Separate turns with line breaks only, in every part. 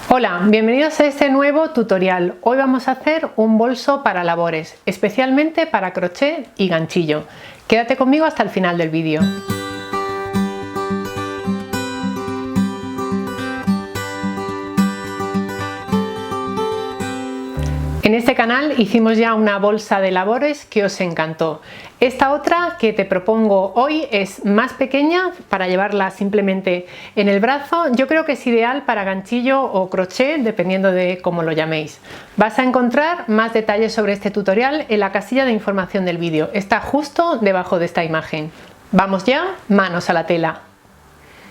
Hola, bienvenidos a este nuevo tutorial. Hoy vamos a hacer un bolso para labores, especialmente para crochet y ganchillo. Quédate conmigo hasta el final del vídeo. En este canal hicimos ya una bolsa de labores que os encantó. Esta otra que te propongo hoy es más pequeña para llevarla simplemente en el brazo. Yo creo que es ideal para ganchillo o crochet, dependiendo de cómo lo llaméis. Vas a encontrar más detalles sobre este tutorial en la casilla de información del vídeo. Está justo debajo de esta imagen. Vamos ya, manos a la tela.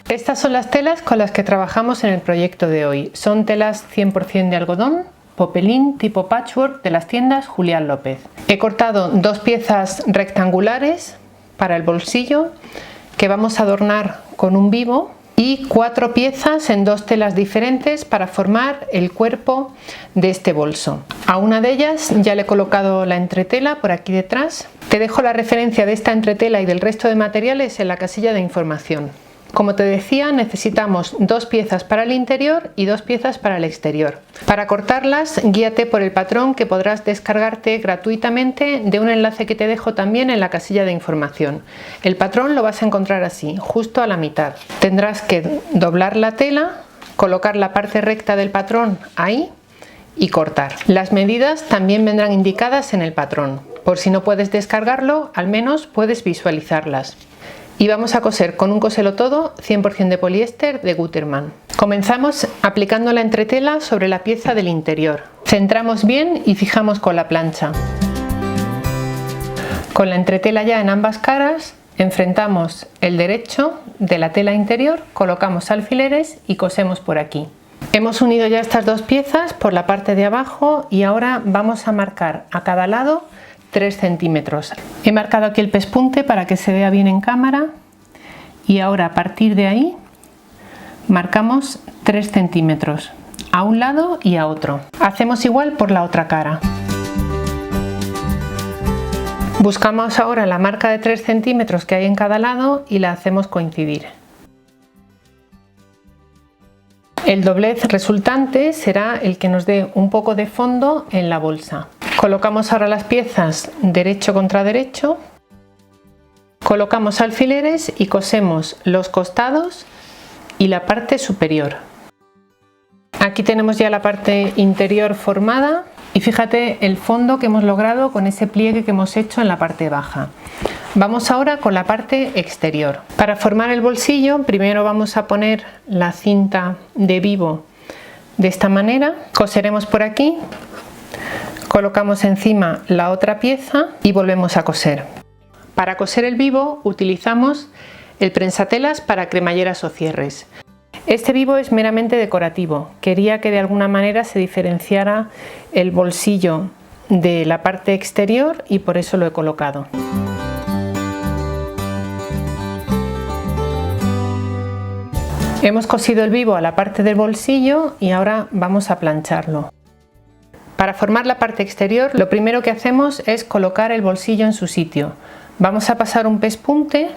Estas son las telas con las que trabajamos en el proyecto de hoy. Son telas 100% de algodón, popelín tipo patchwork de las tiendas Julián López. He cortado dos piezas rectangulares para el bolsillo que vamos a adornar con un vivo y 4 piezas en 2 telas diferentes para formar el cuerpo de este bolso. A una de ellas ya le he colocado la entretela por aquí detrás. Te dejo la referencia de esta entretela y del resto de materiales en la casilla de información. Como te decía, necesitamos 2 piezas para el interior y 2 piezas para el exterior. Para cortarlas, guíate por el patrón que podrás descargarte gratuitamente de un enlace que te dejo también en la casilla de información. El patrón lo vas a encontrar así, justo a la mitad. Tendrás que doblar la tela, colocar la parte recta del patrón ahí y cortar. Las medidas también vendrán indicadas en el patrón. Por si no puedes descargarlo, al menos puedes visualizarlas. Y vamos a coser con un coselotodo 100% de poliéster de Gutermann. Comenzamos aplicando la entretela sobre la pieza del interior. Centramos bien y fijamos con la plancha. Con la entretela ya en ambas caras, enfrentamos el derecho de la tela interior, colocamos alfileres y cosemos por aquí. Hemos unido ya estas 2 piezas por la parte de abajo y ahora vamos a marcar a cada lado 3 centímetros. He marcado aquí el pespunte para que se vea bien en cámara y ahora a partir de ahí marcamos 3 centímetros a un lado y a otro. Hacemos igual por la otra cara. Buscamos ahora la marca de 3 centímetros que hay en cada lado y la hacemos coincidir. El doblez resultante será el que nos dé un poco de fondo en la bolsa. Colocamos ahora las piezas derecho contra derecho, colocamos alfileres y cosemos los costados y la parte superior. Aquí tenemos ya la parte interior formada y fíjate el fondo que hemos logrado con ese pliegue que hemos hecho en la parte baja. Vamos ahora con la parte exterior. Para formar el bolsillo, primero vamos a poner la cinta de vivo de esta manera, coseremos por aquí. Colocamos encima la otra pieza y volvemos a coser. Para coser el vivo utilizamos el prensatelas para cremalleras o cierres. Este vivo es meramente decorativo. Quería que de alguna manera se diferenciara el bolsillo de la parte exterior y por eso lo he colocado. Hemos cosido el vivo a la parte del bolsillo y ahora vamos a plancharlo. Para formar la parte exterior, lo primero que hacemos es colocar el bolsillo en su sitio. Vamos a pasar un pespunte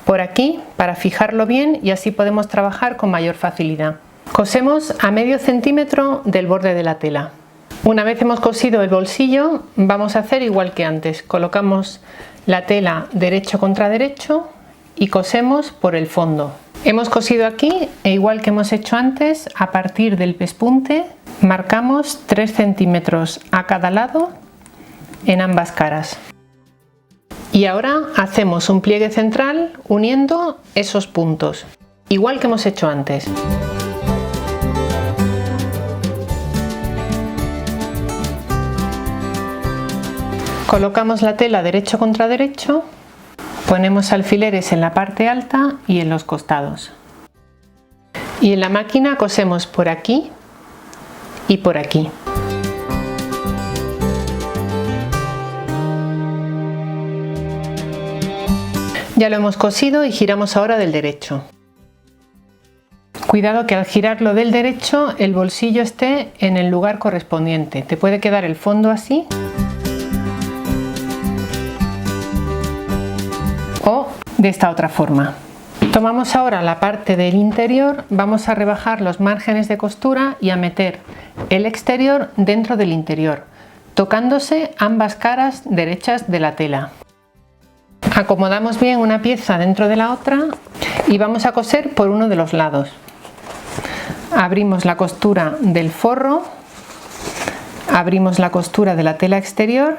por aquí para fijarlo bien y así podemos trabajar con mayor facilidad. Cosemos a medio centímetro del borde de la tela. Una vez hemos cosido el bolsillo, vamos a hacer igual que antes. Colocamos la tela derecho contra derecho y cosemos por el fondo. Hemos cosido aquí e igual que hemos hecho antes, a partir del pespunte marcamos 3 centímetros a cada lado en ambas caras. Y ahora hacemos un pliegue central uniendo esos puntos, igual que hemos hecho antes. Colocamos la tela derecho contra derecho, ponemos alfileres en la parte alta y en los costados. Y en la máquina cosemos por aquí y por aquí. Ya lo hemos cosido y giramos ahora del derecho. Cuidado que al girarlo del derecho el bolsillo esté en el lugar correspondiente. Te puede quedar el fondo así o de esta otra forma. Tomamos ahora la parte del interior, vamos a rebajar los márgenes de costura y a meter el exterior dentro del interior, tocándose ambas caras derechas de la tela. Acomodamos bien una pieza dentro de la otra y vamos a coser por uno de los lados. Abrimos la costura del forro, abrimos la costura de la tela exterior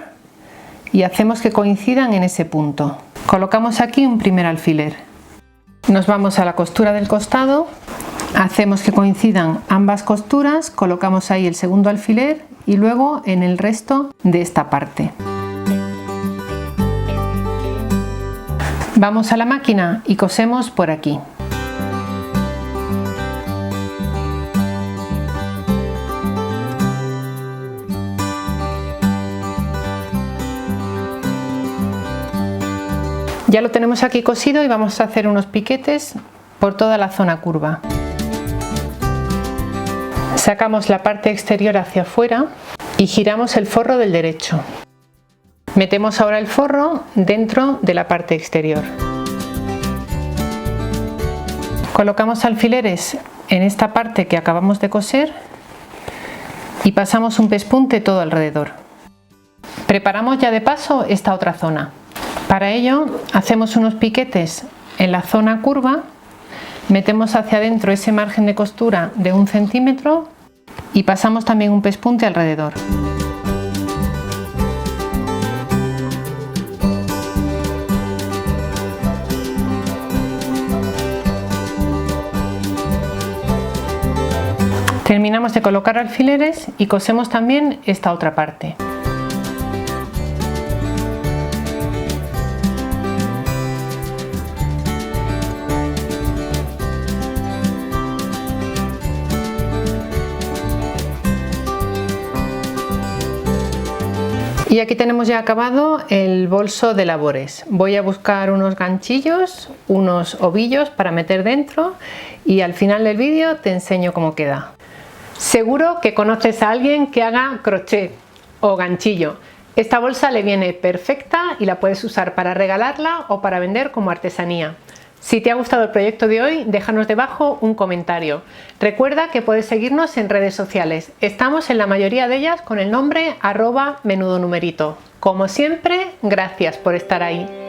y hacemos que coincidan en ese punto. Colocamos aquí un primer alfiler. Nos vamos a la costura del costado, hacemos que coincidan ambas costuras, colocamos ahí el segundo alfiler y luego en el resto de esta parte. Vamos a la máquina y cosemos por aquí. Ya lo tenemos aquí cosido y vamos a hacer unos piquetes por toda la zona curva. Sacamos la parte exterior hacia afuera y giramos el forro del derecho. Metemos ahora el forro dentro de la parte exterior. Colocamos alfileres en esta parte que acabamos de coser y pasamos un pespunte todo alrededor. Preparamos ya de paso esta otra zona. Para ello hacemos unos piquetes en la zona curva, metemos hacia adentro ese margen de costura de 1 centímetro y pasamos también un pespunte alrededor. Terminamos de colocar alfileres y cosemos también esta otra parte. Y aquí tenemos ya acabado el bolso de labores. Voy a buscar unos ganchillos, unos ovillos para meter dentro y al final del vídeo te enseño cómo queda. Seguro que conoces a alguien que haga crochet o ganchillo. Esta bolsa le viene perfecta y la puedes usar para regalarla o para vender como artesanía. Si te ha gustado el proyecto de hoy, déjanos debajo un comentario. Recuerda que puedes seguirnos en redes sociales. Estamos en la mayoría de ellas con el nombre @menudonumerito. Como siempre, gracias por estar ahí.